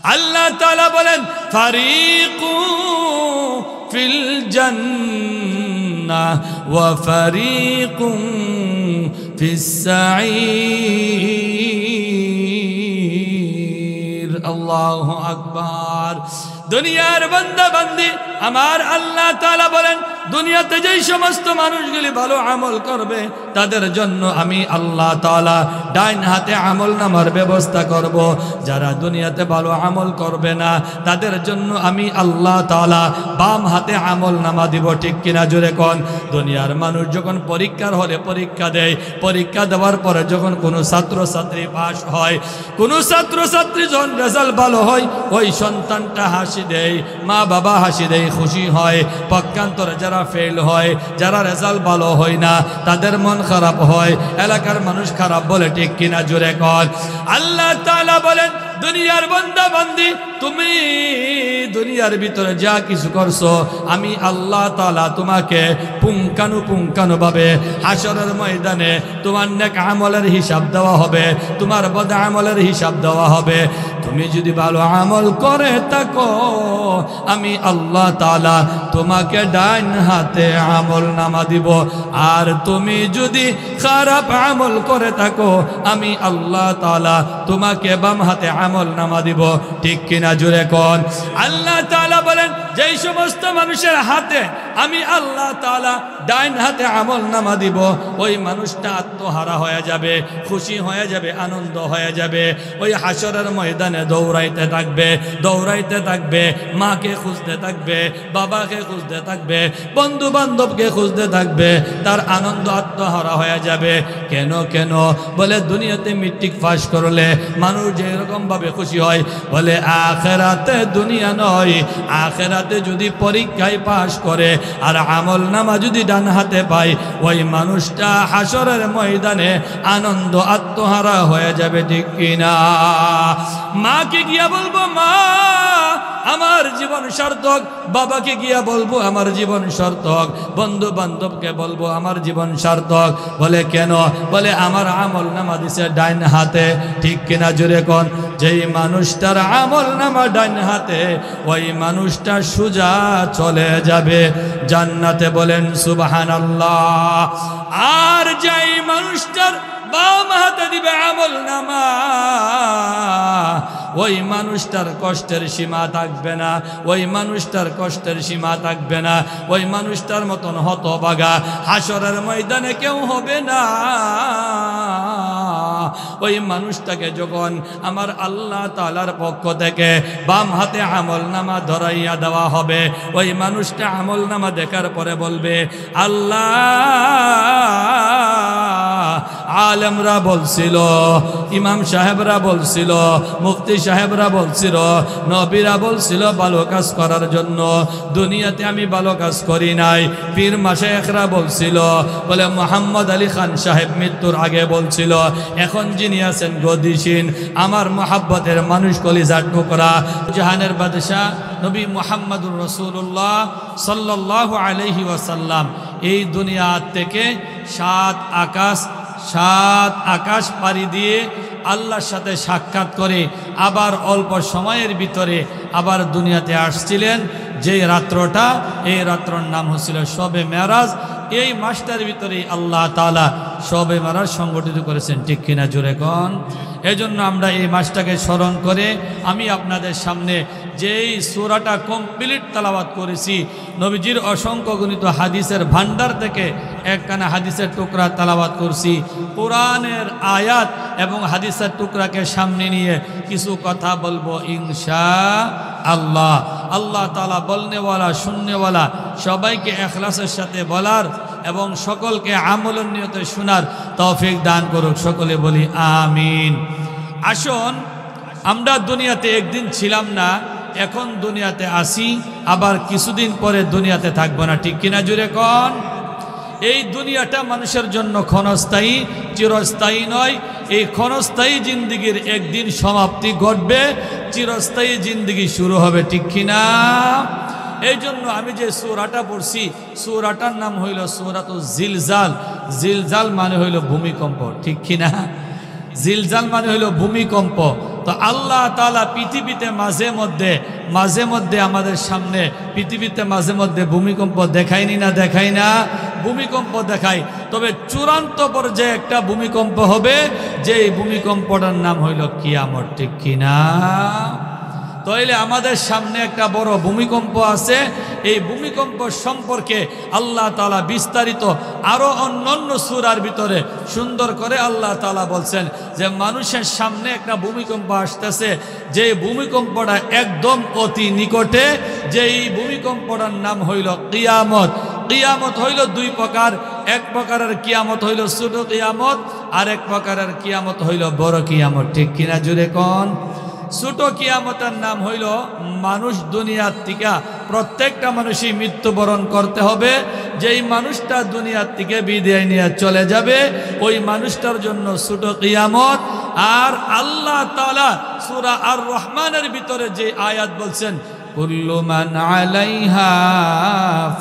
আল্লাহ তাআলা বলেন ফারিকু ফিল জান্নাহ ওয়া ফারিকুম ফিস সাঈর। আল্লাহু আকবার। দুনিয়ার বান্দা বান্দি আমার আল্লাহ তাআলা বলেন দুনিয়াতে যেই সমস্ত মানুষগুলি ভালো আমল করবে তাদের জন্য আমি আল্লাহ তাআলা ডাইন হাতে আমল নামার ব্যবস্থা করব। যারা দুনিয়াতে ভালো আমল করবে না তাদের জন্য আমি আল্লাহ তাআলা বাম হাতে আমল নামা দিব। ঠিক কিনা জোরে কোন? দুনিয়ার মানুষ যখন পরীক্ষার হলে পরীক্ষা দেয়, পরীক্ষা দেওয়ার পরে যখন কোনো ছাত্রছাত্রী পাস হয়, কোনো ছাত্রছাত্রী যখন রেজাল্ট ভালো হয়, ওই সন্তানটা হাসি দেয়, মা বাবা হাসি দেয়, খুশি হয়। পক্ষান্তরে যারা ফেল হয়, যারা রেজাল্ট ভালো হয় না, তাদের মন খারাপ হয়, এলাকার মানুষ খারাপ বলে। ঠিক কিনা জোরে কর? আল্লাহ তাআলা বলেন দুনিয়ার বান্দা বান্দি তুমি দুনিয়ার ভিতরে যা কিছু করছো আমি আল্লাহ তাআলা তোমাকে পুঙ্খানুপুঙ্খানু ভাবে হাশরের ময়দানে তোমার নেক আমলের হিসাব দেওয়া হবে, তোমার বদ আমলের হিসাব দেওয়া হবে। তুমি যদি ভালো আমল করে থাকো আমি আল্লাহ তাআলা তোমাকে ডান হাতে আমল নামা দিব, আর তুমি যদি খারাপ আমল করে থাকো আমি আল্লাহ তাআলা তোমাকে বাম হাতে আমল নামা দিব। ঠিক কিনা জোরে কোন? আল্লাহ তাআলা বলেন যেই সমস্ত মানুষের হাতে আমি আল্লাহ তাআলা ডাইন হাতে আমল নামা দিব, ওই মানুষটা আত্মহারা হয়ে যাবে, খুশি হয়ে যাবে, আনন্দ হয়ে যাবে। ওই হাশরের ময়দানে দৌড়াইতে থাকবে, দৌড়াইতে থাকবে, মাকে খুঁজতে থাকবে, বাবাকে খুঁজতে থাকবে, বন্ধু বান্ধবকে খুঁজতে থাকবে। তার আনন্দ আত্মহারা হয়ে যাবে। কেন কেন? বলে দুনিয়াতে মেট্রিক পাস করলে মানুষ যেরকম ভাবে খুশি হয়, বলে আখিরাতে দুনিয়া নয়, আখিরাতে যদি পরীক্ষায় পাস করে আর আমল নামা যদি ডান হাতে পায়, ওই মানুষটা হাশরের ময়দানে আনন্দ আত্মহারা হয়ে যাবে। ঠিক কিনা? মাকে গিয়া বলবো মা আমার জীবন সার্থক, বাবাকে গিয়া বলবো আমার জীবন সার্থক, বন্ধু বান্ধবকে বলবো আমার জীবন সার্থক। বলে কেন? বলে আমার আমল নামা দিছে ডাইন হাতে। ঠিক কিনা জোরে কোন? যেই মানুষটার আমল নামা ডাইন হাতে ওই মানুষটা সোজা চলে যাবে জান্নাতে। বলেন সুবহানাল্লাহ। আর যেই মানুষটার বাম হাতে দিবে আমল নামা ওই মানুষটার কষ্টের সীমা থাকবে না, ওই মানুষটার কষ্টের সীমা থাকবে না। ওই মানুষটার মতন হতভাগা হাশরের ময়দানে কেউ হবে না। ওই মানুষটাকে যখন আমার আল্লাহ তাআলার পক্ষ থেকে বাম হাতে আমল নামা ধরাইয়া দেওয়া হবে, ওই মানুষটা আমল নামা দেখার পরে বলবে আল্লাহ আলেমরা বলছিল, ইমাম সাহেবরা বলছিল, মুফতি সাহেবরা বলছিল, নবীরা বলছিল ভালো কাজ করার জন্য, দুনিয়াতে আমি ভালো কাজ করি নাই। পীর মাশায়েখরা বলছিল, বলে মোহাম্মদ আলী খান সাহেব মৃত্যুর আগে বলছিল, এখন যিনি আছেন গদিসীন আমার মহাব্বতের মানুষ কলিজার টুকরা জাহানের বাদশাহ নবী মুহাম্মদুর রাসূলুল্লাহ সাল্লাল্লাহু আলাইহি ওয়াসাল্লাম এই দুনিয়া থেকে সাত আকাশ পাড়ি দিয়ে আল্লাহর সাথে সাক্ষাৎ করে আবার অল্প সময়ের ভিতরে আবার দুনিয়াতে আসছিলেন। যেই রাত্রটা, এই রাত্রর নাম হচ্ছিল শবে মেরাজ। এই মাসটার ভিতরেই আল্লাহ তাআলা শবে মেরাজ সংগঠিত করেছেন। ঠিক কিনা জোরে কোন? এজন্য আমরা এই মাসটাকে স্মরণ করে আমি আপনাদের সামনে যেই সূরাটা কমপ্লিট তেলাওয়াত করেছি, নবীজির অসংখ্য গণিত হাদিসের ভান্ডার থেকে একখানা হাদিসের টুকরা তেলাওয়াত করছি। কোরআনের আয়াত এবং হাদিসের টুকরাকে সামনে নিয়ে কিছু কথা বলবো ইনশাআল্লাহ। আল্লাহ তাআলা বলনেওয়ালা শুননেওয়ালা সবাইকে ইখলাসের সাথে বলার এবং সকলকে আমলের নিয়তে শোনার তৌফিক দান করুক। সকলে বলি আমিন। আসুন, আমরা দুনিয়াতে একদিন ছিলাম না, এখন দুনিয়াতে আসি, আবার কিছুদিন পরে দুনিয়াতে থাকবো না। ঠিক কিনা জুড়ে কোন? এই দুনিয়াটা মানুষের জন্য ক্ষণস্থায়ী, চিরস্থায়ী নয়। এই ক্ষণস্থায়ী জিন্দিগির একদিন সমাপ্তি ঘটবে, চিরস্থায়ী জিন্দিগি শুরু হবে। ঠিক কিনা? এই জন্য আমি যে সূরাটা পড়ছি, সূরাটার নাম হইল সূরাতুজ জিলজাল। জিলজাল মানে হইল ভূমিকম্প। ঠিক কিনা? জিলজাল মানে হইল ভূমিকম্প। তো আল্লাহ তাআলা পৃথিবীতে মাঝে মধ্যে আমাদের সামনে পৃথিবীতে মাঝে মধ্যে ভূমিকম্প দেখায়নি না, দেখায় না? ভূমিকম্প দেখায়। তবে চূড়ান্ত পর্যায়ে একটা ভূমিকম্প হবে, যে ভূমিকম্পটার নাম হইল কিয়ামত, ঠিক কিনা? তাইলে আমাদের সামনে একটা বড় ভূমিকম্প আছে। এই ভূমিকম্প সম্পর্কে আল্লাহ তাআলা বিস্তারিত আরো অন্যান্য সূরার ভিতরে সুন্দর করে আল্লাহ তাআলা বলছেন যে মানুষের সামনে একটা ভূমিকম্প আসতেছে, যে ভূমিকম্পটা একদম অতি নিকটে, যেই ভূমিকম্পটার নাম হইল কিয়ামত। কিয়ামত হইল দুই প্রকার, এক প্রকারের কিয়ামত হইল ছোট কিয়ামত, আর এক প্রকারের কিয়ামত হইল বড় কিয়ামত, ঠিক কিনা জুড়ে কোন? ছোট কিয়ামতের নাম হইল মানুষ দুনিয়ার থেকে প্রত্যেকটা মানুষই মৃত্যুবরণ করতে হবে। যেই মানুষটা দুনিয়ার থেকে বিদায় নিয়ে চলে যাবে ওই মানুষটার জন্য ছোট কিয়ামত। আর আল্লাহ তাআলা সূরা আর রহমানের ভিতরে যে আয়াত বলছেন, কুল্লু মান আলাইহা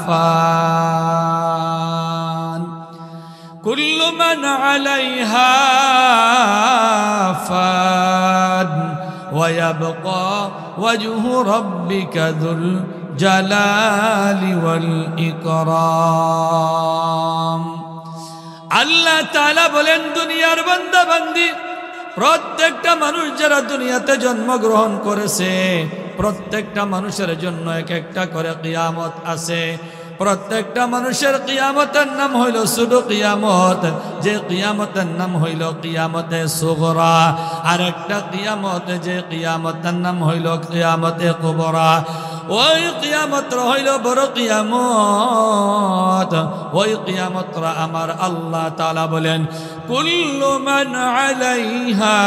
ফান, কুল্লু মান আলাইহা ফান ويبقى وجه ربك ذو الجلال والإكرام। আল্লাহ তাআলা বলেন, দুনিয়ার বান্দা বান্দি প্রত্যেকটা মানুষ যারা দুনিয়াতে জন্মগ্রহণ করেছে প্রত্যেকটা মানুষের জন্য এক একটা করে কিয়ামত আছে। প্রত্যেকটা মানুষের কিয়ামতের নাম হইল ছোট কিয়ামত, যে কিয়ামতের নাম হইল কিয়ামতে সুগরা। আর একটা কিয়ামত, যে কিয়ামতের নাম হইল কিয়ামতে কুবরা। ওই কিয়ামতরা হইল বড় কিয়ামত। ওই কিয়ামতরা আমার আল্লাহ তাআলা বলেন, কুল্লু মান আলাইহা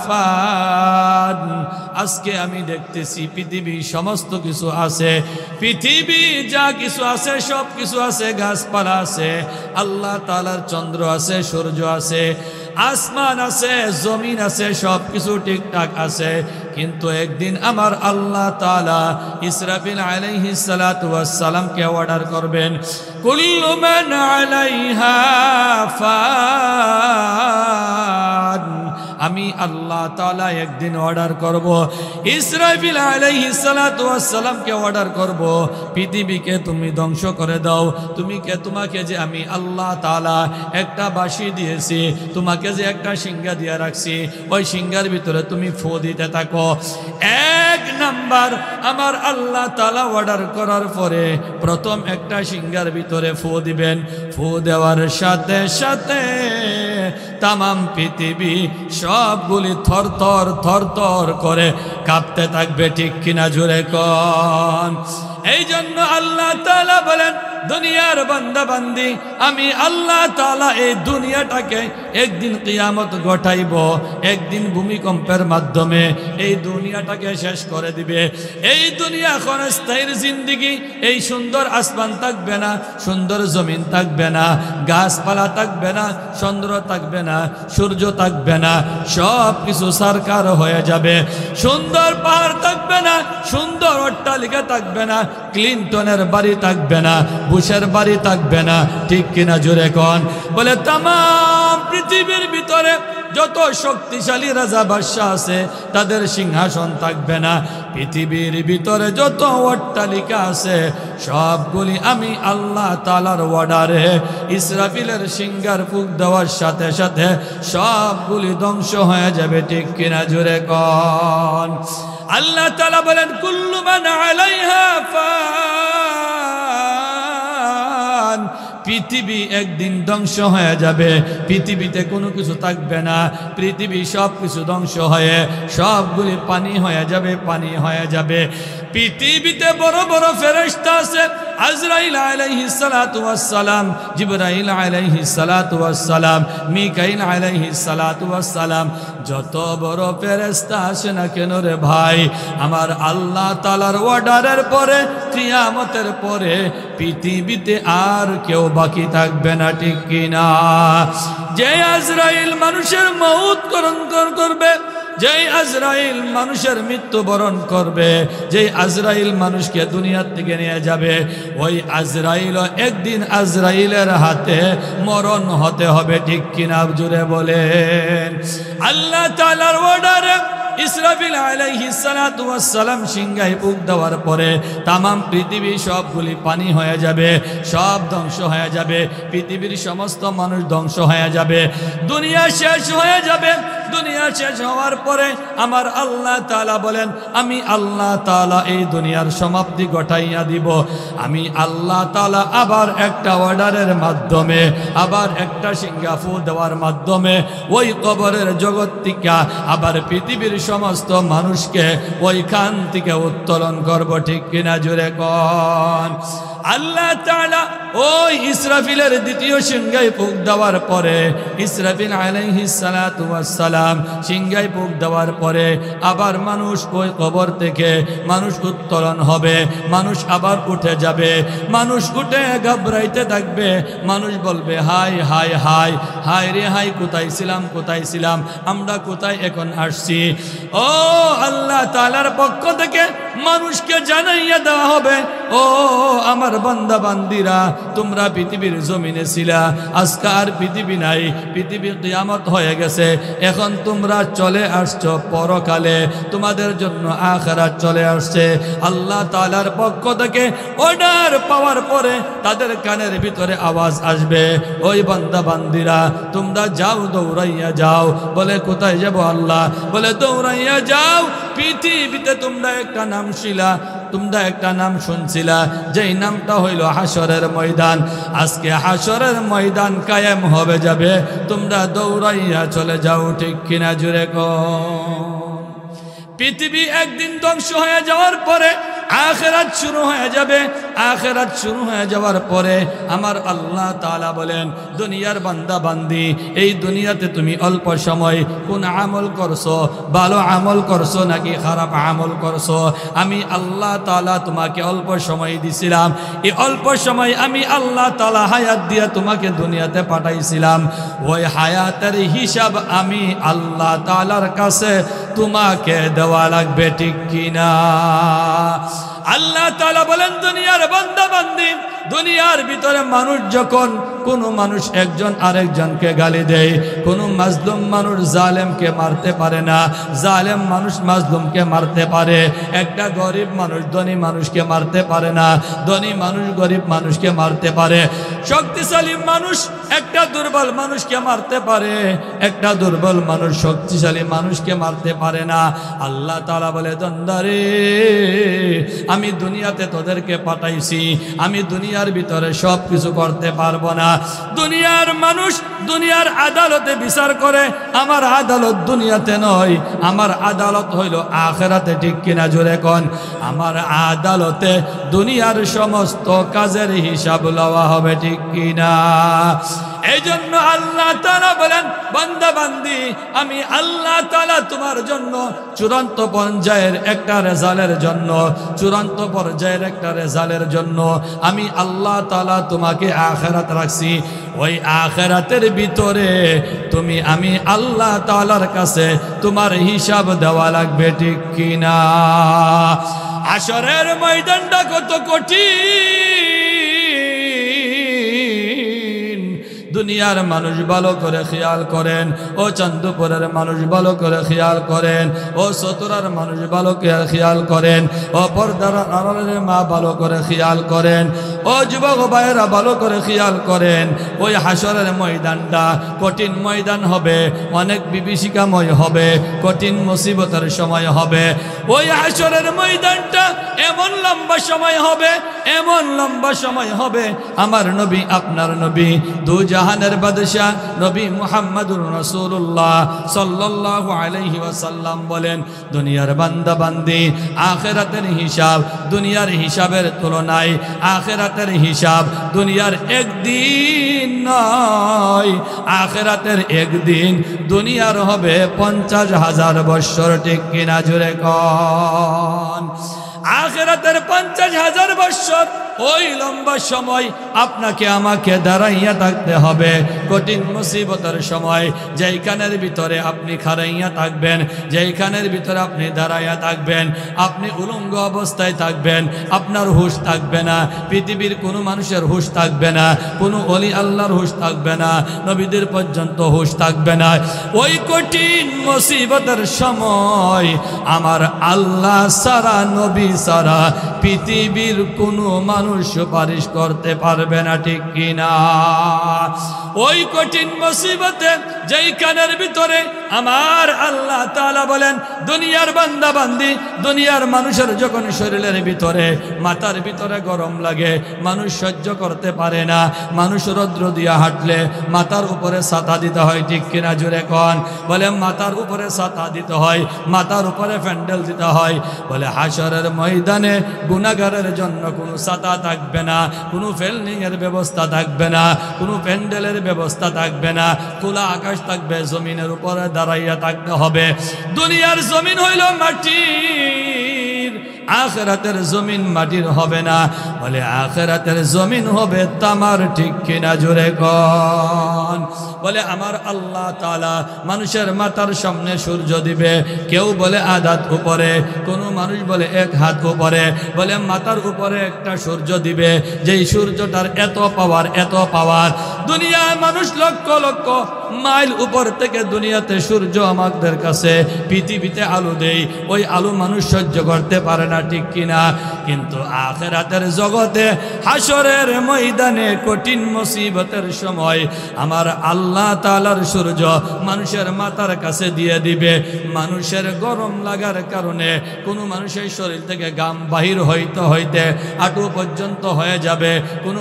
ফান। আজকে আমি দেখতেছি পৃথিবী সমস্ত কিছু আছে, পৃথিবী যা কিছু আছে সব কিছু আছে, গাছপালা আছে, আল্লাহ তাআলার চন্দ্র আছে, সূর্য আছে, আসমান আছে, জমিন আছে, সব কিছু ঠিকঠাক আছে। কিন্তু একদিন আমার আল্লাহ তাআলা ইসরাফিল আলাইহিস সালাতু ওয়াস সালামকে অর্ডার করবেন, কুল্লু মান আলাইহা ফান। আমি আল্লাহ তাআলা একদিন অর্ডার করব, ইসরাফিল আলাইহিস সালাতু ওয়াস সালামকে অর্ডার করব, পৃথিবীকে তুমি ধ্বংস করে দাও। তোমাকে যে আমি আল্লাহ তাআলা একটা বাঁশি দিয়েছি, তোমাকে যে একটা সিংহা দিয়ে রাখছি, ওই সিংহার ভিতরে তুমি ফু দিতে থাকো। এক নাম্বার আমার আল্লাহ তাআলা অর্ডার করার পরে প্রথম একটা সিংহার ভিতরে ফু দিবেন। ফু দেওয়ার সাথে সাথে তামাম পৃথিবী সবগুলি থরথর থরথর করে কাঁপতে থাকবে, ঠিক কিনা জোরে কোন? এই জন্য আল্লাহ তাআলা বলেন, দুনিয়ার বান্দা বান্দি আমি আল্লাহ তাআলা এই দুনিয়াটাকে একদিন কিয়ামত ঘটাইব, একদিন ভূমিকম্পের মাধ্যমে এই দুনিয়াটাকে শেষ করে দিবে। এই দুনিয়া ক্ষণস্থায়ী জিন্দেগি, এই সুন্দর আসমান থাকবে না, সুন্দর জমিন থাকবে না, গাছপালা থাকবে না, চন্দ্র থাকবে না, সূর্য থাকবে না, সব কিছু সারকার হয়ে যাবে। সুন্দর পাহাড় থাকবে না, সুন্দর অট্টালিকা থাকবে না, ক্লিনটনের বাড়ি থাকবে না, বুশের বাড়ি থাকবে না, ঠিক কিনা জোরে কোন? বলে তামাম পৃথিবীর ভিতরে যত শক্তিশালী রাজা বাদশা আছে তাদের সিংহাসন থাকবে না। পৃথিবীর ভিতরে যত অট্টালিকা আছে সবগুলি আমি আল্লাহ তাআলার অর্ডারে ইসরাফিলের সিংহার ফুঁক দেওয়ার সাথে সাথে সবগুলি ধ্বংস হয়ে যাবে, ঠিক কিনা জোরে কোন? আল্লাহ তাআলা বলেন, কুল্লু মান আলাইহা ফান। পৃথিবী একদিন ধ্বংস হয়ে যাবে, পৃথিবীতে কোনো কিছু থাকবে না, পৃথিবী সব কিছু ধ্বংস হয়ে সবগুলি পানি হয়ে যাবে, পানি হয়ে যাবে। পৃথিবীতে বড় বড় ফেরেশতা আছে, আজরাইল আলাইহিস সালাতু ওয়াস সালাম, জিবরাইল আলাইহিস সালাতু ওয়াস সালাম, মিকাইল আলাইহিস সালাতু ওয়াস সালাম। যত বড় ফেরেশতা আসে না কেন রে ভাই, আমার আল্লাহ তাআলার অর্ডারের পরে কিয়ামতের পরে পৃথিবীতে আর কেউ বাকি থাকবে না, ঠিক কিনা? যে আজরাইল মানুষের মউত করবে, যেই আজরাইল মানুষের মৃত্যুবরণ করবে, যেই আজরাইল মানুষকে দুনিয়ার থেকে নিয়ে যাবে, ওই আজরাইল একদিন আজরাইলের হাতে মরণ হতে হবে, ঠিক কিনা জুড়ে বলেন? আল্লাহ তাআলার অর্ডারে ইসরাফিল আলাইহিস সালাতু ওয়াস সালাম সিংহায় ফুঁক দেওয়ার পরে তামাম পৃথিবী সবগুলি পানি হয়ে যাবে, সব ধ্বংস হয়ে যাবে, পৃথিবীর সমস্ত মানুষ ধ্বংস হয়ে যাবে, দুনিয়া শেষ হয়ে যাবে। দুনিয়া শেষ হওয়ার পরে আমার আল্লাহ তাআলা বলেন, আমি আল্লাহ তাআলা এই দুনিয়ার সমাপ্তি ঘটাইয়া দিব। আমি আল্লাহ তাআলা আবার একটা অর্ডারের মাধ্যমে, আবার একটা সিংহাফু দেওয়ার মাধ্যমে ওই কবরের জগৎ থেকে আবার পৃথিবীর সমস্ত মানুষকে ওইখান থেকে উত্তোলন করব। ঠিক কিনা জোরে কোন? আল্লাহ তাআলা ওই ইসরাফিলের দ্বিতীয় সিংহায় ফুঁক দেওয়ার পরে, ইসরাফিল আলাইহিস সালাতু ওয়াস সালাম সিংহায় ফুঁক দেওয়ার পরে আবার মানুষ ওই কবর থেকে মানুষ উত্তোলন হবে, মানুষ আবার উঠে যাবে। মানুষ উঠে ঘাবড়াইতে থাকবে, মানুষ বলবে হায় হায় হায় হায় রে হায়, কোথায় ছিলাম কোথায় ছিলাম, আমরা কোথায় এখন আসছি। ও আল্লাহ তাআলার পক্ষ থেকে মানুষকে জানাইয়া দেওয়া হবে, ও আমার বান্দা বান্দিরা, তোমরা পৃথিবীর জমিনে ছিলা, আজকে আর পৃথিবী নাই, পৃথিবী কিয়ামত হয়ে গেছে, এখন তোমরা চলে আসছো পরকালে, তোমাদের জন্য আখিরাত চলে আসছে। আল্লাহ তাআলার পক্ষ থেকে অর্ডার পাওয়ার পরে তাদের কানের ভিতরে আওয়াজ আসবে, ওই বান্দা বান্দিরা তোমরা যাও, দৌড়াইয়া যাও। বলে কোথায় যাব আল্লাহ? বলে দৌড়াইয়া যাও, পৃথিবীতে তোমরা একটা নাম ছিলা, তোমরা একটা নাম শুনছিলা, যেই নামটা হইল হাসরের ময়দান। আজকে হাসরের ময়দান কায়েম হবে যাবে, তোমরা দৌড়াইয়া চলে যাও। ঠিক কিনা জুড়ে কোন? পৃথিবী একদিন ধ্বংস হয়ে যাওয়ার পরে আখিরাত শুরু হয়ে যাবে। আখিরাত শুরু হয়ে যাওয়ার পরে আমার আল্লাহ তাআলা বলেন, দুনিয়ার বান্দা বান্দি, এই দুনিয়াতে তুমি অল্প সময় কোন আমল করছো, ভালো আমল করছো নাকি খারাপ আমল করছো? আমি আল্লাহ তাআলা তোমাকে অল্প সময় দিছিলাম, এই অল্প সময় আমি আল্লাহ তাআলা হায়াত দিয়ে তোমাকে দুনিয়াতে পাঠাইছিলাম। ওই হায়াতের হিসাব আমি আল্লাহ তাআলার কাছে তোমাকে দেওয়া লাগবে। ঠিক কিনা? আল্লাহ তাআলা বলেন, দুনিয়ার বান্দা বান্দি, দুনিয়ার ভিতরে মানুষ যখন কোনো মানুষ একজন আরেকজনকে গালি দেয়, কোনো মাজলুম মানুষ জালেমকে মারতে পারে না, জালেম মানুষ মাজলুমকে মারতে পারে। একটা গরিব মানুষ ধনী মানুষকে মারতে পারে না, ধনী মানুষ গরিব মানুষকে মারতে পারে। শক্তিশালী মানুষ একটা দুর্বল মানুষকে মারতে পারে, একটা দুর্বল মানুষ শক্তিশালী মানুষকে মারতে পারে না। আল্লাহ তাআলা বলে, দন্দারে, আমি দুনিয়াতে তোদেরকে পাঠাইছি, আমি দুনিয়ার ভিতরে সব কিছু করতে পারবো না। দুনিয়ার মানুষ দুনিয়ার আদালতে বিচার করে, আমার আদালত দুনিয়াতে নয়, আমার আদালত হইল আখিরাতে। ঠিক কিনা জোরে কোন? আমার আদালতে দুনিয়ার সমস্ত কাজের হিসাব লওয়া হবে। ঠিক কিনা? এই জন্য আল্লাহ তাআলা বলেন, বান্দা বান্দি, আমি আল্লাহ তাআলা তোমার জন্য চূড়ান্ত পর্যায়ের একটা রেজাল্টের জন্য, চূড়ান্ত পর্যায়ের একটা রেজাল্টের জন্য আমি আল্লাহ তাআলা তোমাকে আখিরাত রাখছি। ওই আখিরাতের ভিতরে তুমি আমি আল্লাহ তাআলার কাছে তোমার হিসাব দেওয়া লাগবে। ঠিক কিনা? হাশরের ময়দানটা কত কঠিন, দুনিয়ার মানুষ ভালো করে খেয়াল করেন, ও চান্দপুরের মানুষ ভালো করে খেয়াল করেন, ও চতুরার মানুষ ভালো করে খেয়াল করেন, ও পর্দার আড়ালের মা ভালো করে খেয়াল করেন, ও যুবক ভাইয়েরা ভালো করে খেয়াল করেন। ওই হাশরের ময়দানটা কঠিন ময়দান হবে, অনেক বিভীষিকাময় হবে, কঠিন মুসিবতের সময় হবে। ওই হাশরের ময়দানটা এমন লম্বা সময় হবে, এমন লম্বা সময় হবে, আমার নবী আপনার নবী দু জাহানের বাদশা নবী মুহাম্মদুর রাসূলুল্লাহ সাল্লাল্লাহু আলাইহি ওয়াসাল্লাম বলেন, দুনিয়ার বান্দা বান্দি, আখিরাতের হিসাব দুনিয়ার হিসাবের তুলনায় আখিরাতের হিসাব দুনিয়ার একদিন নয়, আখিরাতের একদিন দুনিয়ার হবে 50,000 বৎসর। ঠিক কিনা জোরে কোন? আখিরাতের 50,000 বৎসর ওই লম্বা সময় আপনাকে আমাকে দাঁড়াইয়া থাকতে হবে। কঠিন মুসিবতের সময় যেইখানের ভিতরে আপনি খাড়াইয়া থাকবেন, যেইখানের ভিতরে আপনি দাঁড়াইয়া থাকবেন, আপনি উলঙ্গ অবস্থায় থাকবেন, আপনার হুঁশ থাকবে না, পৃথিবীর কোনো মানুষের হুঁশ থাকবে না, কোনো অলি আল্লাহর হুঁশ থাকবে না, নবীদের পর্যন্ত হুঁশ থাকবে না। ওই কঠিন মুসিবতের সময় আমার আল্লাহ সারা, নবী সারা পৃথিবীর কোনো মানুষ সুপারিশ করতে পারবে না, ঠিক কিনা? ওই কঠিন মুসিবতে যেইখানের ভিতরে আমার আল্লাহ তাআলা বলেন, দুনিয়ার বান্দা বান্দি, দুনিয়ার মানুষের যখন শরীরের ভিতরে, মাথার ভিতরে গরম লাগে, মানুষ সহ্য করতে পারে না, মানুষ রৌদ্র দিয়া হাঁটলে মাথার উপরে ছাতা দিতে হয়, ঠিক কিনা? জোরে কোন। বলে মাথার উপরে ছাতা দিতে হয়, মাথার উপরে প্যান্ডেল দিতে হয়। বলে হাশরের ময়দানে গুনাহগারের জন্য কোনো ছাতা থাকবে না, কোনো ফেলনিং এর ব্যবস্থা থাকবে না, কোনো প্যান্ডেলের ব্যবস্থা থাকবে না, খোলা আকাশ থাকবে, জমিনের উপরে দাঁড়াইয়া থাকতে হবে। দুনিয়ার জমিন হইল মাটির, আখিরাতের জমিন মাটির হবে না। বলে আখিরাতের জমিন হবে তামার, ঠিক কিনা? জোরে কোন। বলে আমার আল্লাহ তাআলা মানুষের মাথার সামনে সূর্য দিবে, কেউ বলে আধাত উপরে, কোনো মানুষ বলে এক হাত উপরে। বলে মাথার উপরে একটা সূর্য দিবে, যেই সূর্যটার এত পাওয়ার, এত পাওয়ার, দুনিয়ায় মানুষ লক্ষ লক্ষ মাইল উপর থেকে দুনিয়াতে সূর্য আমাদের কাছে পৃথিবীতে আলো দেই, ওই আলো মানুষ সহ্য করতে পারে না, ঠিক কিনা? কিন্তু আখিরাতের জগতে হাশরের ময়দানে কঠিন মুসিবতের সময় আমার আল্লাহ তাআলার সূর্য মানুষের মাথার কাছে দিয়ে দিবে। মানুষের গরম লাগার কারণে কোনো মানুষের শরীর থেকে ঘাম বাহির হইতে হইতে হাঁটু পর্যন্ত হয়ে যাবে, কোনো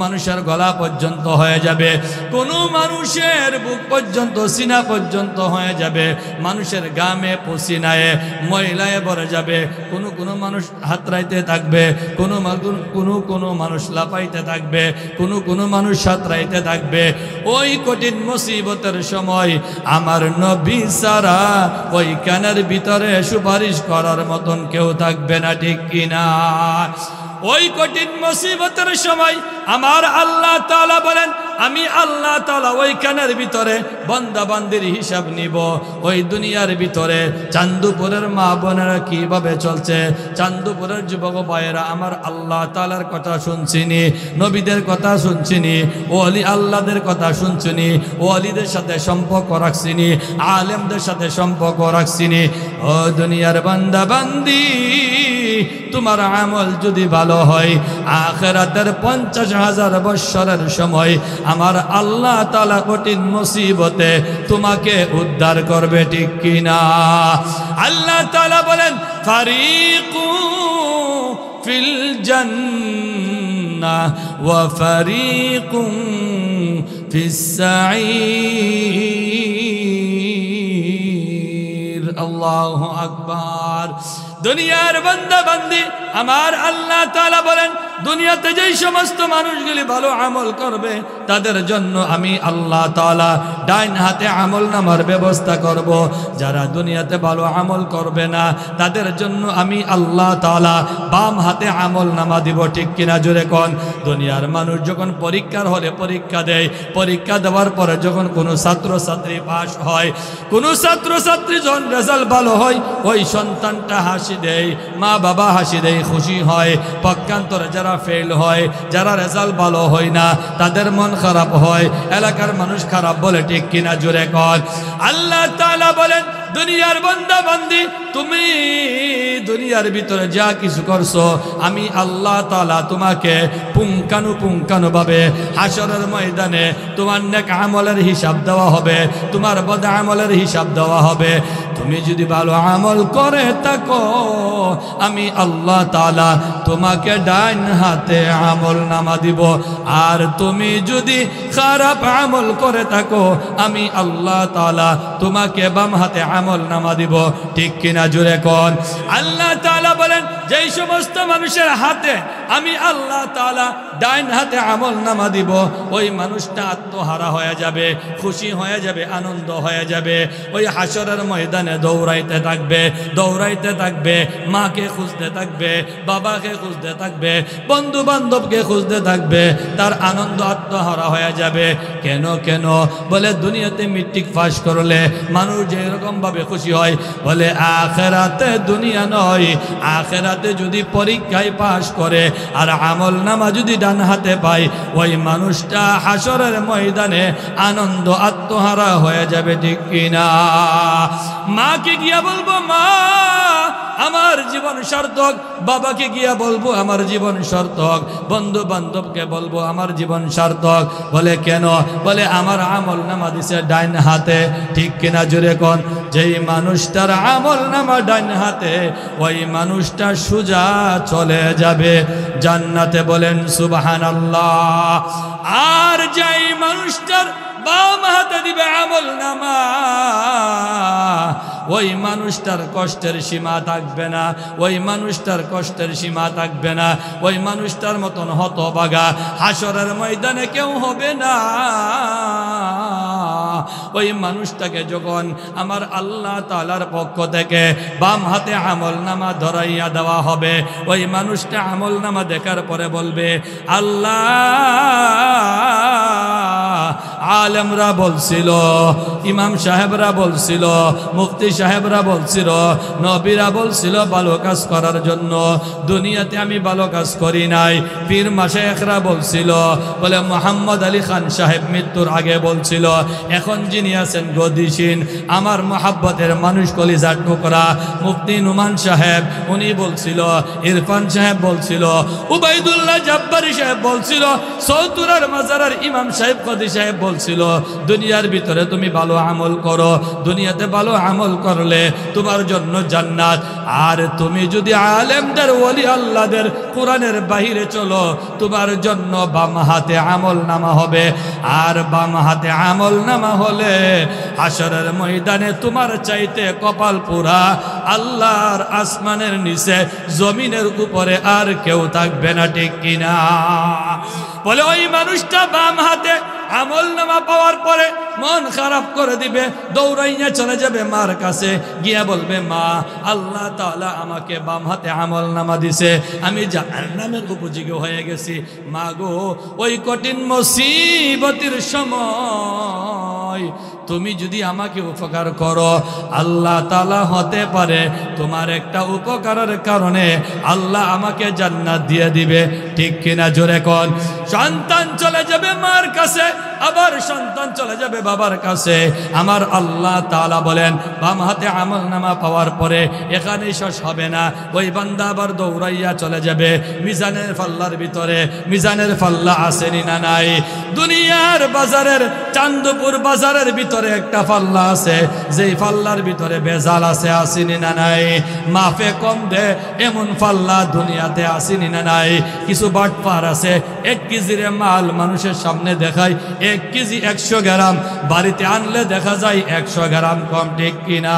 মানুষের গলা পর্যন্ত হয়ে যাবে, কোনো মানুষের বুক পর্যন্ত, সিনা পর্যন্ত হয়ে যাবে, মানুষের গামে পসিনায় ময়লায় ভরে যাবে, কোনো মানুষ হাতড়াইতে থাকবে, কোনো মানুষ লাপাইতে থাকবে, কোনো মানুষ সাঁতরাইতে থাকবে। ওই কঠিন মুসিবতের সময় আমার নবী সারা ওই কানের ভিতরে সুপারিশ করার মতন কেউ থাকবে না, ঠিক কিনা? ওই কঠিন মুসিবতের সময় আমার আল্লাহ তাআলা বলেন, আমি আল্লাহ তাআলা ওইখানের ভিতরে বান্দা বান্দির হিসাব নিব। ওই দুনিয়ার ভিতরে চান্দুপুরের মা বোনেরা কিভাবে চলছে, চান্দুপুরের যুবক ভাইয়েরা আমার আল্লাহ তাআলার কথা শুনছিনি, নবীদের কথা শুনছিনি, ওলি আল্লাহদের কথা শুনছিনি, ওলিদের সাথে সম্পর্ক রাখছিনি, আলেমদের সাথে সম্পর্ক রাখছিনি। ও দুনিয়ার বান্দা বান্দি, তোমার আমল যদি ভালো হয়, আখিরাতের 50,000 বৎসরের সময় আমার আল্লাহ তাআলা কঠিন মুসিবতে তোমাকে উদ্ধার করবে, ঠিক কিনা? আল্লাহ তাআলা বলেন, ফারিকু ফিল জান্নাহ ওয়া ফারিকুম ফিস সাঈর। আল্লাহু আকবার। দুনিয়ার বান্দা বান্দি আমার আল্লাহ তাআলা বলেন, দুনিয়াতে যেই সমস্ত মানুষগুলি ভালো আমল করবে তাদের জন্য আমি আল্লাহ তাআলা ডাইন হাতে আমল নামার ব্যবস্থা করব। যারা দুনিয়াতে ভালো আমল করবে না তাদের জন্য আমি আল্লাহ তাআলা বাম হাতে আমল নামা দিব, ঠিক কিনা? জোরে কোন। দুনিয়ার মানুষ যখন পরীক্ষার হলে পরীক্ষা দেয়, পরীক্ষা দেওয়ার পরে যখন কোনো ছাত্রছাত্রী পাস হয়, কোনো ছাত্রছাত্রী যখন রেজাল্ট ভালো হয়, ওই সন্তানটা হাসি দেয়, মা বাবা হাসি দেয়, খুশি হয়। পক্ষান্তরে যারা ফেল হয়, যারা রেজাল্ট ভালো হয় না, তাদের মন খারাপ হয়, এলাকার মানুষ খারাপ বলে, ঠিক কিনা? জোরে কর। আল্লাহ তাআলা বলেন, দুনিয়ার বান্দা বান্দি, তুমি দুনিয়ার ভিতরে যা কিছু করছো আমি আল্লাহ তাআলা তোমাকে পুঙ্খানু ভাবে হাশরের ময়দানে তোমার নেক আমলের হিসাব দেওয়া হবে, তোমার বদ আমলের হিসাব দেওয়া হবে। তুমি যদি ভালো আমল করে থাকো আমি আল্লাহ তাআলা তোমাকে ডান হাতে আমল নামা দিব, আর তুমি যদি খারাপ আমল করে থাকো আমি আল্লাহ তাআলা তোমাকে বাম হাতে আমল নামা দিব, ঠিক কিনা? জোরে কোন। আল্লাহ তাআলা বলেন, যেই সমস্ত মানুষের হাতে আমি আল্লাহ তাআলা ডাইন হাতে আমল নামা দিব। ওই মানুষটা আত্মহারা হয়ে যাবে, খুশি হয়ে যাবে, আনন্দ হয়ে যাবে। ওই হাসরের ময়দানে দৌড়াইতে থাকবে, দৌড়াইতে থাকবে, মাকে খুঁজতে থাকবে, বাবাকে খুঁজতে থাকবে, বন্ধু বান্ধবকে খুঁজতে থাকবে। তার আনন্দ আত্মহারা হয়ে যাবে। কেন কেন বলে দুনিয়াতে মেট্রিক পাস করলে মানুষ যেরকম ভাবে খুশি হয়, বলে আখিরাতে দুনিয়া নয়, আখিরাতে যদি পরীক্ষায় পাস করে আর আমল নামা যদি ডান হাতে পায়, ওই মানুষটা হাসরের ময়দানে আনন্দ আত্মহারা হয়ে যাবে। ঠিক কিনা? মাকে গিয়া বলবো মা আমার জীবন সার্থক, বাবাকে গিয়া বলবো আমার জীবন সার্থক, বন্ধু বান্ধবকে বলবো আমার জীবন সার্থক। বলে কেন? বলে আমার আমল নামা দিছে ডাইন হাতে। ঠিক কিনা? জোরে কোন। যেই মানুষটার আমল নামা ডাইন হাতে, ওই মানুষটা সোজা চলে যাবে জান্নাতে। বলেন সুবহানাল্লাহ। আর যেই মানুষটার বাম হাতে দিবে আমল নামা, ওই মানুষটার কষ্টের সীমা থাকবে না, ওই মানুষটার কষ্টের সীমা থাকবে না। ওই মানুষটার মতন হতভাগা হাসরের ময়দানে কেউ হবে না। ওই মানুষটাকে যখন আমার আল্লাহ তাআলার পক্ষ থেকে বাম হাতে আমল নামা ধরাইয়া দেওয়া হবে, ওই মানুষটা আমল নামা দেখার পরে বলবে আল্লাহ, আলেমরা বলছিল, ইমাম সাহেবরা বলছিল, মুফতি সাহেবরা বলছিল, নবীরা বলছিল ভালো কাজ করার জন্য, দুনিয়াতে আমি ভালো কাজ করি নাই। পীর মাশায়েখরা বলছিল, বলে মোহাম্মদ আলী খান সাহেব মৃত্যুর আগে বলছিল, এখন যিনি আছেন গদিসীন আমার মহাব্বতের মানুষ কলিজার টুকরা মুফতি নুমান সাহেব, উনি বলছিল, ইরফান সাহেব বলছিল, উবাইদুল্লাহ জব্বারি সাহেব বলছিল, সৌতুরার মাজারের ইমাম সাহেব কদি সাহেব বলছিল, দুনিয়ার ভিতরে তুমি ভালো আমল করো, দুনিয়াতে ভালো আমল করলে তোমার জন্য জান্নাত। আর তুমি যদি আলেমদের ওলি আল্লাহদের কোরআনের বাহিরে চলো, তোমার জন্য বাম হাতে আমল নামা হবে। আর বাম হাতে আমল নামা হলে হাসরের ময়দানে তোমার চাইতে কপাল পুরা আল্লাহর আসমানের নিচে জমিনের উপরে আর কেউ থাকবে না। ঠিক কিনা? বলে ওই মানুষটা বাম হাতে আমল নামা পাওয়ার পরে মন খারাপ করে দিবে, দৌড়াইয়া চলে যাবে মার কাছে, গিয়া বলবে মা আল্লাহ তাআলা আমাকে বাম হাতে আমল নামা দিছে, আমি জাহান্নামের উপযোগী হয়ে গেছি। মা গো, ওই কঠিন মুসিবতের সময় তুমি যদি আমাকে উপকার করো, আল্লাহ তাআলা হতে পারে তোমার একটা উপকারের কারণে আল্লাহ আমাকে জান্নাত দিয়ে দিবে। ঠিক কিনা? জোরে কোন। সন্তান চলে যাবে মার কাছে, আবার সন্তান চলে যাবে বাবার কাছে। আমার আল্লাহ তাআলা বলেন বাম হাতে আমল নামা পাওয়ার পরে এখানে শেষ হবে না, ওই বান্দা আবার দৌড়াইয়া চলে যাবে মিজানের পাল্লার ভিতরে। মিজানের পাল্লা আসেনি না নাই? দুনিয়ার বাজারের চান্দপুর বাজারের ভিতরে একটা পাল্লা আছে, যেই পাল্লার ভিতরে বেজাল আছে, আসেনি না নাই? মাফে কম দে এমন পাল্লা দুনিয়াতে আসেনি না নাই? কিছু বাটপার আছে, 1 কেজির মাল মানুষের সামনে দেখায় 1 কেজি 100 গ্রাম, বাড়িতে আনলে দেখা যায় 100 গ্রাম কম। ঠিক কিনা?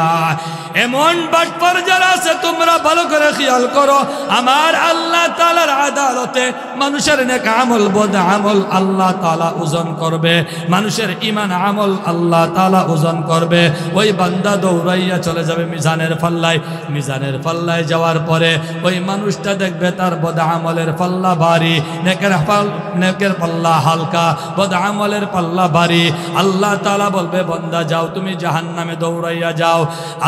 এমন বাটপার যারা আছে তোমরা ভালো করে খেয়াল করো, আমার আল্লাহ তাআলার আদালতে মানুষের নেক আমল বদ আমল আল্লাহ তাআলা ওজন করবে, মানুষের ঈমান আমল আল্লাহ তাআলা ওজন করবে। ওই বান্দা দৌড়াইয়া চলে যাবে মিজানের পাল্লায়। মিজানের পাল্লায় যাওয়ার পরে ওই মানুষটা দেখবে তার বদ আমলের পাল্লা ভারী, নেকের পাল্লা হালকা, বদ আমলের পাল্লা ভারী। আল্লাহ তাআলা বলবে বান্দা যাও, তুমি জাহান্নামে দৌড়াইয়া যাও।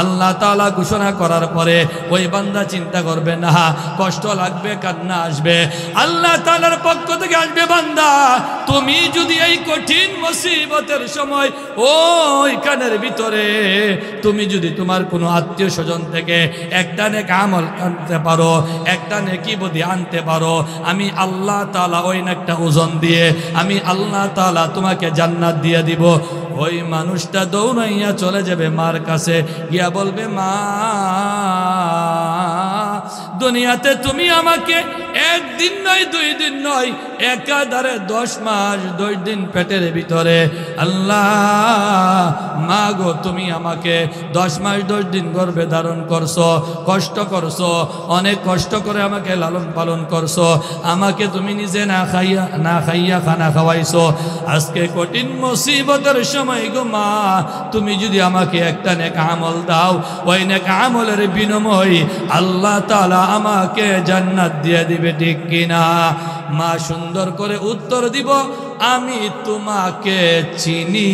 আল্লাহ তাআলা ঘোষণা করার পরে ওই বান্দা চিন্তা করবে না, কষ্ট লাগবে, কান্না আসবে। আল্লাহ তাআলার পক্ষ থেকে আসবে, বান্দা তুমি যদি এই কঠিন মুসিবতের সময় ওইখানের ভিতরে তুমি যদি তোমার কোনো আত্মীয় স্বজন থেকে একটা নেক আমল আনতে পারো, একটা নেকি বুদ্ধি আনতে পারো, আমি আল্লাহ তাআলা ওই নেকটা ওজন দিয়ে আমি আল্লাহ তাআলা তোমাকে জান্নাত দিয়ে দিব। ওই মানুষটা দৌড়াইয়া চলে যাবে মার কাছে, গিয়া বলবে মা দুনিয়াতে তুমি আমাকে একদিন নয় 2 দিন নয়, একাধারে 10 মাস 10 দিন পেটের ভিতরে। আল্লাহ মা গো, তুমি আমাকে 10 মাস 10 দিন গর্ভে ধারণ করছো, কষ্ট করছো, অনেক কষ্ট করে আমাকে লালন পালন করছো, আমাকে তুমি নিজে না খাইয়া খানা খাওয়াইছো। আজকে কঠিন মুসিবতের সময় গো মা, তুমি যদি আমাকে একটা নেক আমল দাও, ওই নেক আমলের বিনিময়ে আল্লাহ তাআলা আমাকে জান্নাত দিয়ে দিবে, ঠিক কিনা? মা সুন্দর করে উত্তর দিব, আমি তোমাকে চিনি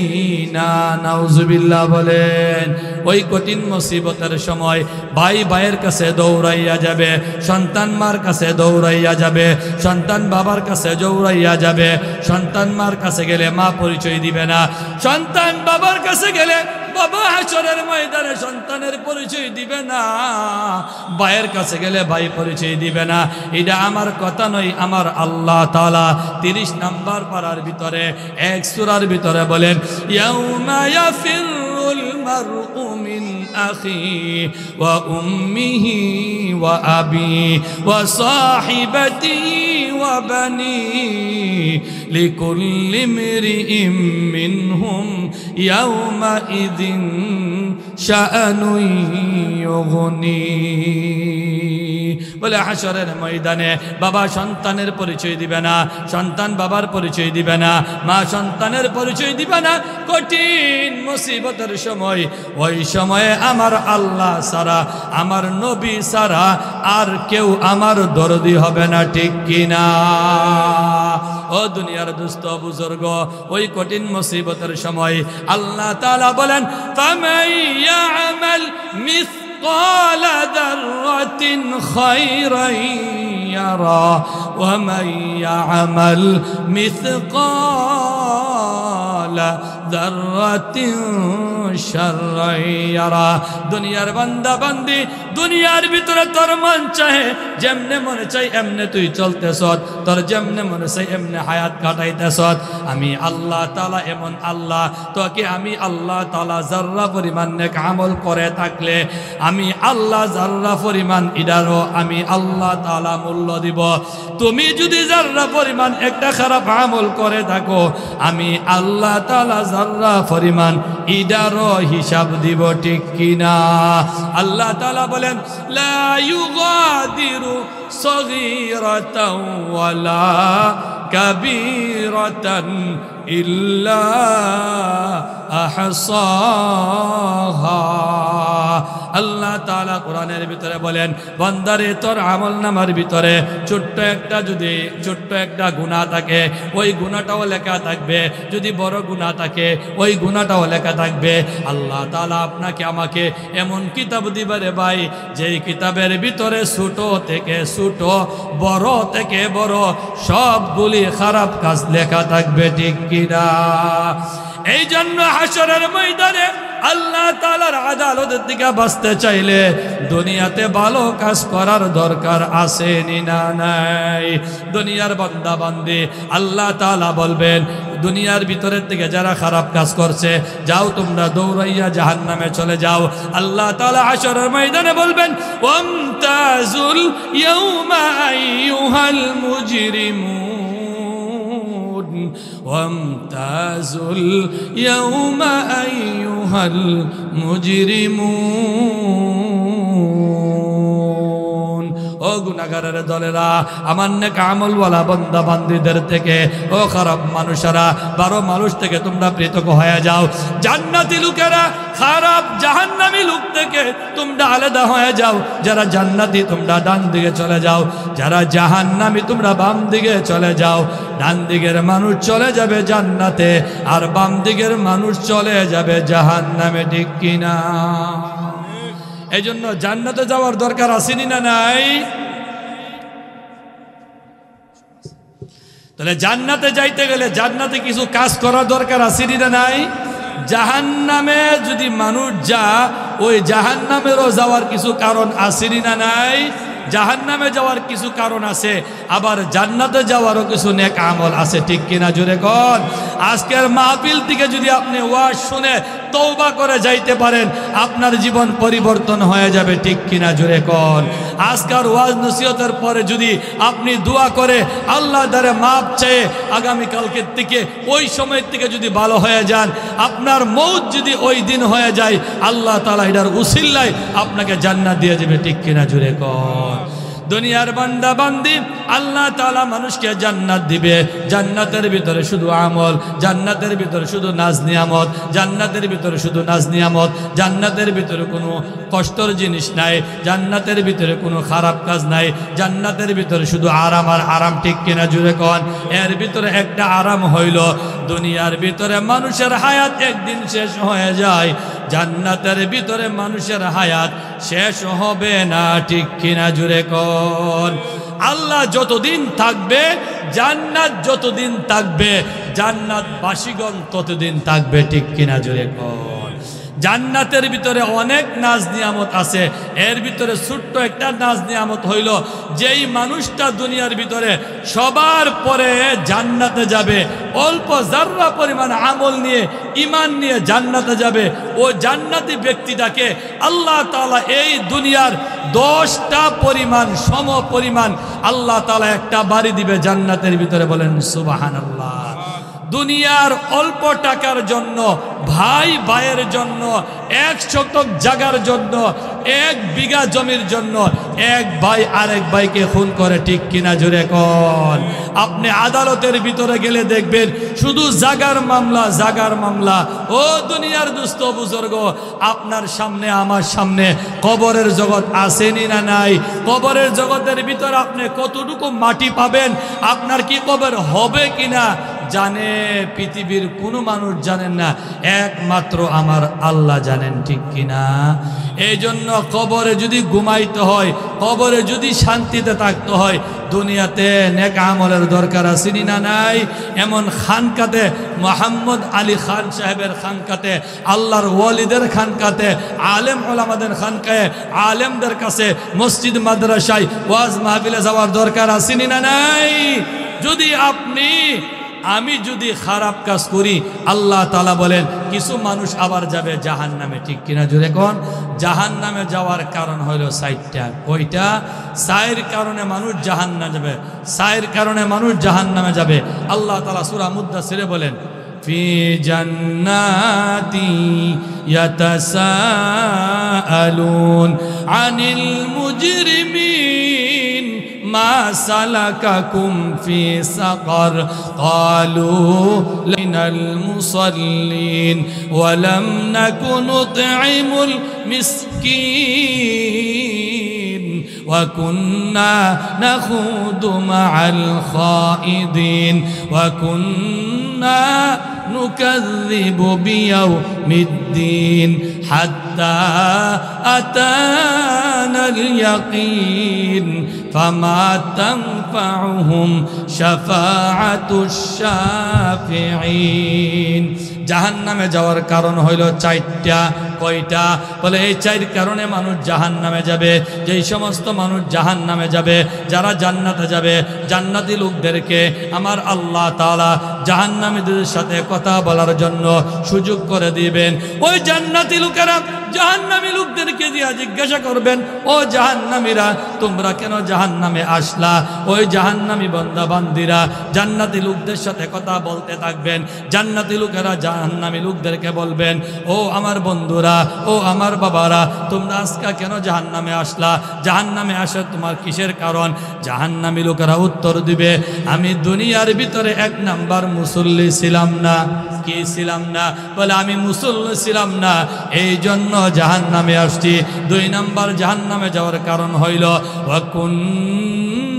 না। নাউজুবিল্লাহ বলেন। ওই কঠিন মুসিবতের সময় ভাই ভাইয়ের কাছে দৌড়াইয়া যাবে, সন্তান মার কাছে দৌড়াইয়া যাবে, সন্তান বাবার কাছে দৌড়াইয়া যাবে। সন্তান মার কাছে গেলে মা পরিচয় দিবে না, সন্তান বাবার কাছে গেলে বাবা হাসরের ময়দানে সন্তানের পরিচয় দিবে না, ভাইয়ের কাছে গেলে ভাই পরিচয় দিবে না। এটা আমার কথা নয়, আমার আল্লাহ তাআলা 30 নম্বর পারার ভিতরে 1 সূরার ভিতরে বলেন, ইয়াউমা ইয়াফিরুল মারউ মিন আখি ওয়া উম্মিহি ওয়া আবি ওয়া সাহিবাতিহি ওয়া বানি লিকুল্লি ইমরিইম মিনহুম ইয়াউমা ইযিন শাআনুন ইউগনি। বলে হাসরের ময়দানে বাবা সন্তানের পরিচয় দিবে না, সন্তান বাবার পরিচয় দিবে না, মা সন্তানের পরিচয় দিবে না। কঠিন মুসিবতের সময়, ওই সময়ে আমার আল্লাহ ছাড়া, আমার নবী ছাড়া আর কেউ আমার দরদি হবে না, ঠিক কিনা? ও দুনিয়ার দুস্থ বুজুর্গ, ওই কঠিন মুসিবতের সময় আল্লাহ তাআলা বলেন, ফামান ইয়ামাল مثقال ذرة خيرا يرى ومن يعمل مثقال ذرة شرا يرى। দুনিয়ার বান্দা বান্দি, দুনিয়ার ভিতরে তোর মন চাহে যেমনে মনে চাই এমনে তুই চলতেছ, তোর যেমনে মনে চাই এমনে হায়াত কাটাইতেছ। আমি আল্লাহ তাআলা এমন আল্লাহ, তোকে আমি আল্লাহ তাআলা যাররা পরিমাণ নেক আমল করে থাকলে আমি আল্লাহ যাররা পরিমাণ ইদারও আমি আল্লাহ তাআলা মূল্য দিব। তুমি যদি যাররা পরিমাণ একটা খারাপ আমল করে থাকো, আমি আল্লাহ তাআলা যাররা পরিমাণ ইদারও হিসাব দিব, ঠিক কিনা? আল্লাহ তাআলা বলেন, লা ইউগাদিরু সগীরাতাও ওয়ালা কাবীরাতান ইল্লা আহসাহা। আল্লাহ তাআলা কোরআনের ভিতরে বলেন, বান্দারে তোর আমলনামার ভিতরে ছোট্ট একটা গুনাহ থাকে, ওই গুনাহটাও লেখা থাকবে। যদি বড় গুনাহ থাকে, ওই গুনাহটাও লেখা থাকবে। আল্লাহ তাআলা আপনাকে আমাকে এমন কিতাব দিবারে ভাই, যেই কিতাবের ভিতরে ছোট থেকে ছোট, বড় থেকে বড় সবগুলি খারাপ কাজ লেখা থাকবে, ঠিক কিনা? এই জন্য হাসরের ময়দানে আল্লাহ তাআলার আদালতের দিকে বাঁচতে চাইলে দুনিয়াতে ভালো কাজ করার দরকার আছে না নাই? দুনিয়ার বান্দা বান্দি আল্লাহ তাআলা বলবেন, দুনিয়ার ভিতরের থেকে যারা খারাপ কাজ করছে, যাও তোমরা দৌড়াইয়া জাহান্নামে চলে যাও। আল্লাহ তাআলা হাসরের ময়দানে বলবেন, ওয়ামতাজুল ইয়াউমা আইয়ুহাল মুজরিমুন وامتازوا اليوم أيها المجرمون। ও গুনাহগারের দলেরা, আমার নেক আমলওয়ালা বান্দা বান্দীদের থেকে, ও খারাপ মানুষেরা, 12 মানুষ থেকে তোমরা পৃথক হয়ে যাও। জান্নাতি লোকেরা খারাপ জাহান্নামী লোক থেকে তোমরা আলাদা হয়ে যাও। যারা জান্নাতি তোমরা ডান দিকে চলে যাও, যারা জাহান্নামী তোমরা বাম দিকে চলে যাও। ডান দিকের মানুষ চলে যাবে জান্নাতে, আর বাম দিকের মানুষ চলে যাবে জাহান্নামে, ঠিক কিনা? এই জন্য জান্নাতে যাওয়ার দরকার আসেনি না নাই? তাহলে জান্নাতে যাইতে গেলে জান্নাতে কিছু কাজ করার দরকার আসেনি না নাই? জাহান্নামে যদি মানুষ যা, ওই জাহান্নামেরও যাওয়ার কিছু কারণ আসেনি না নাই? জাহান্নামে যাওয়ার কিছু কারণ আছে, আবার জান্নাতে যাওয়ারও কিছু নেক আমল আছে, ঠিক কিনা? জোরে কোন। আজকের মাহফিল থেকে যদি আপনি ওয়াজ শুনে তওবা করে যাইতে পারেন, আপনার জীবন পরিবর্তন হয়ে যাবে। ঠিক কিনা জোরে কোন? আজকার ওয়াজ নসিহতের পরে যদি আপনি দোয়া করে আল্লাহ দ্বারে মাপ চেয়ে আগামীকালকের থেকে ওই সময়ের থেকে যদি ভালো হয়ে যান, আপনার মৌত যদি ওই দিন হয়ে যায়, আল্লাহ তাআলা এটার উসিলায় আপনাকে জান্নাত দিয়ে যাবে। ঠিক কিনা জোরে কোন? দুনিয়ার বান্দা বান্দি আল্লাহ তাআলা মানুষকে জান্নাত দিবে। জান্নাতের ভিতরে শুধু আমল, জান্নাতের ভিতরে শুধু নাজ নিয়ামত, জান্নাতের ভিতরে শুধু নাজ নিয়ামত, জান্নাতের ভিতরে কোনো কষ্টর জিনিস নাই, জান্নাতের ভিতরে কোনো খারাপ কাজ নাই, জান্নাতের ভিতরে শুধু আরাম আর আরাম। ঠিক কিনা জুড়ে কন? এর ভিতরে একটা আরাম হইল দুনিয়ার ভিতরে মানুষের হায়াত একদিন শেষ হয়ে যায়, জান্নাতের ভিতরে মানুষের হায়াত শেষ হবে না। ঠিক কিনা জুড়ে কন? আল্লাহ যতদিন থাকবে, জান্নাত যতদিন থাকবে, জান্নাত বাসীগণ ততদিন থাকবে। ঠিক কিনা জোরে কোন? জান্নাতের ভিতরে অনেক নাজ নিয়ামত আছে, এর ভিতরে ছোট্ট একটা নাজ নিয়ামত হইল যেই মানুষটা দুনিয়ার ভিতরে সবার পরে জান্নাতে যাবে, অল্প যার্রা পরিমাণ আমল নিয়ে ঈমান নিয়ে জান্নাতে যাবে, ও জান্নাতি ব্যক্তিটাকে আল্লাহ তাআলা এই দুনিয়ার 10টা পরিমাণ সম পরিমাণ আল্লাহ তাআলা একটা বাড়ি দিবে জান্নাতের ভিতরে। বলেন সুবহানাল্লাহ। দুনিয়ার অল্প টাকার জন্য, ভাই ভাইয়ের জন্য, 1 শতক জায়গার জন্য, 1 বিঘা জমির জন্য এক ভাই আরেক ভাইকে খুন করে। ঠিক কিনা জোরে কোন? আপনি আদালতের ভিতরে গেলে দেখবেন শুধু জাগার মামলা, জাগার মামলা। ও দুনিয়ার দুস্থ বুজুর্গ, আপনার সামনে আমার সামনে কবরের জগৎ আসেনি না নাই? কবরের জগতের ভিতরে আপনি কতটুকু মাটি পাবেন, আপনার কি কবর হবে কিনা জানে পৃথিবীর কোনো মানুষ জানেন না, একমাত্র আমার আল্লাহ জানেন। ঠিক কিনা? এই জন্য কবরে যদি ঘুমাইতে হয়, কবরে যদি শান্তিতে থাকতে হয়, দুনিয়াতে নেক আমলের দরকার আছে না নাই? এমন খানকাতে, মোহাম্মদ আলী খান সাহেবের খানকাতে, আল্লাহর ওয়ালিদের খানকাতে, আলেম ওলামাদের খানকায়, আলেমদের কাছে, মসজিদ মাদ্রাসায় ওয়াজ মাহফিলে যাওয়ার দরকার আছে না নাই? যদি আমি যদি খারাপ কাজ করি, আল্লাহ তাআলা বলেন কিছু মানুষ আবার যাবে জাহান্নামে। ঠিক কিনা জোরে কোন? জাহান্নামে যাওয়ার কারণ হলো 4টা। কয়টা? 4 কারণে মানুষ জাহান্নামে যাবে, 4 কারণে মানুষ জাহান্নামে যাবে। আল্লাহ তাআলা সূরা মুদ্দাসিরে বলেন, ফি জান্নাতি ইয়াতাসাআলুন আনিল মুজরিমিন মা সালাকাকুম ফি সাকার ক্বালু লিনাল মুসাল্লিন ওয়া লাম নাকু নুতঈমুল মিসকিন ওয়া কুন্না নাখুদু মাআল খাইদিন ওয়া কুন্না নুকাযযিবু বিয়াউমিদ্দিন হাত্তা আতানাল ইয়াকিন ফামা তানফাউহুম শাফাআতুশ শাফিঈন। জাহান্নামে যাওয়ার কারণ হইল 4টা। কয়টা? বলে এই 4 কারণে মানুষ জাহান্নামে যাবে। যেই সমস্ত মানুষ জাহান্নামে যাবে, যারা জান্নাতে যাবে, জান্নাতি লোকদেরকে আমার আল্লাহ তাআলা জাহান্নামীদের সাথে কথা বলার জন্য সুযোগ করে দিবেন। ওই জান্নাতি লোকেরা জাহান্নামী লোকদেরকে দিয়া জিজ্ঞাসা করবেন, ও জাহান্নামীরা তোমরা কেন জাহান্নামে আসলা? ওই জাহান্নামী বান্দা বান্দিরা জান্নাতি লোকদের সাথে কথা বলতে থাকবেন। জান্নাতি লোকেরা জাহান্নামী লোকদেরকে বলবেন, ও আমার বন্ধুরা, ও আমার বাবারা, তোমরা আজকে কেন জাহান্নামে আসলা? জাহান্নামে আসার তোমার কিসের কারণ? জাহান্নামী লোকেরা উত্তর দিবে, আমি দুনিয়ার ভিতরে 1 নাম্বার মুসল্লি ছিলাম না। কি ছিলাম না? বলে আমি মুসল্লি ছিলাম না, এই জন্য জাহান্নামে আসছি। 2 নাম্বার জাহান্নামে যাওয়ার কারণ হইল ওয়া কুন্না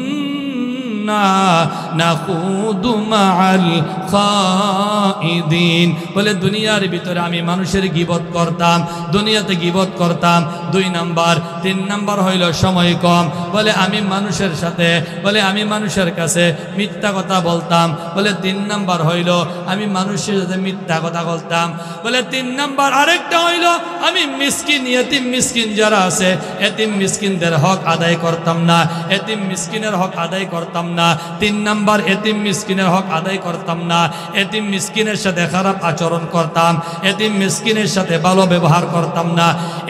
নাখুদু মাআল খাইদিন। বলে দুনিয়ার ভিতরে আমি মানুষের গীবত করতাম, দুনিয়াতে গীবত করতাম। 2 নাম্বার। 3 নাম্বার হইল সময় কম। বলে আমি মানুষের সাথে, বলে আমি মানুষের কাছে মিথ্যা কথা বলতাম। বলে 3 নাম্বার হইল আমি মানুষের সাথে মিথ্যা কথা বলতাম। বলে 3 নাম্বার আরেকটা হইল আমি মিসকিন, এতিম মিসকিন যারা আছে, এতিম মিসকিনদের হক আদায় করতাম না, এতিম মিসকিনের হক আদায় করতাম না। না। 3 নাম্বার, এতিম মিসকিনের হক আদায় করতাম না। এতিম মিসকিনের সাথে খারাপ আচরণ করতাম, এতিম মিসকিনের সাথে ভালো ব্যবহার করতাম না।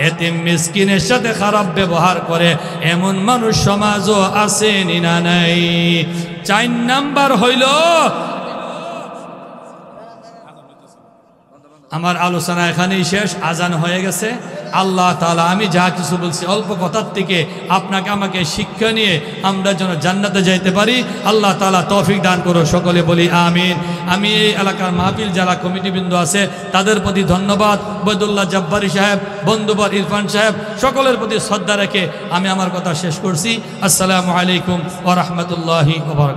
এতিম মিসকিনের সাথে খারাপ ব্যবহার করে এমন মানুষ সমাজও আছে না নাই। 4 নাম্বার হইল, আমার আলোচনা এখানেই শেষ, আজান হয়ে গেছে। আল্লাহ তাআলা, আমি যা কিছু বলছি অল্প কথার থেকে আপনাকে আমাকে শিক্ষা নিয়ে আমরা যেন জান্নাতে যাইতে পারি, আল্লাহ তাআলা তৌফিক দান করো, সকলে বলি আমিন। আমি এই এলাকার মাহফিল যারা কমিটিবৃন্দ আছে তাদের প্রতি ধন্যবাদ, বৈদুল্লাহ জব্বারি সাহেব, বন্ধুবর ইরফান সাহেব, সকলের প্রতি শ্রদ্ধা রেখে আমি আমার কথা শেষ করছি। আসসালামু আলাইকুম ওয়া রাহমাতুল্লাহি ওয়া বারাকাতুহু।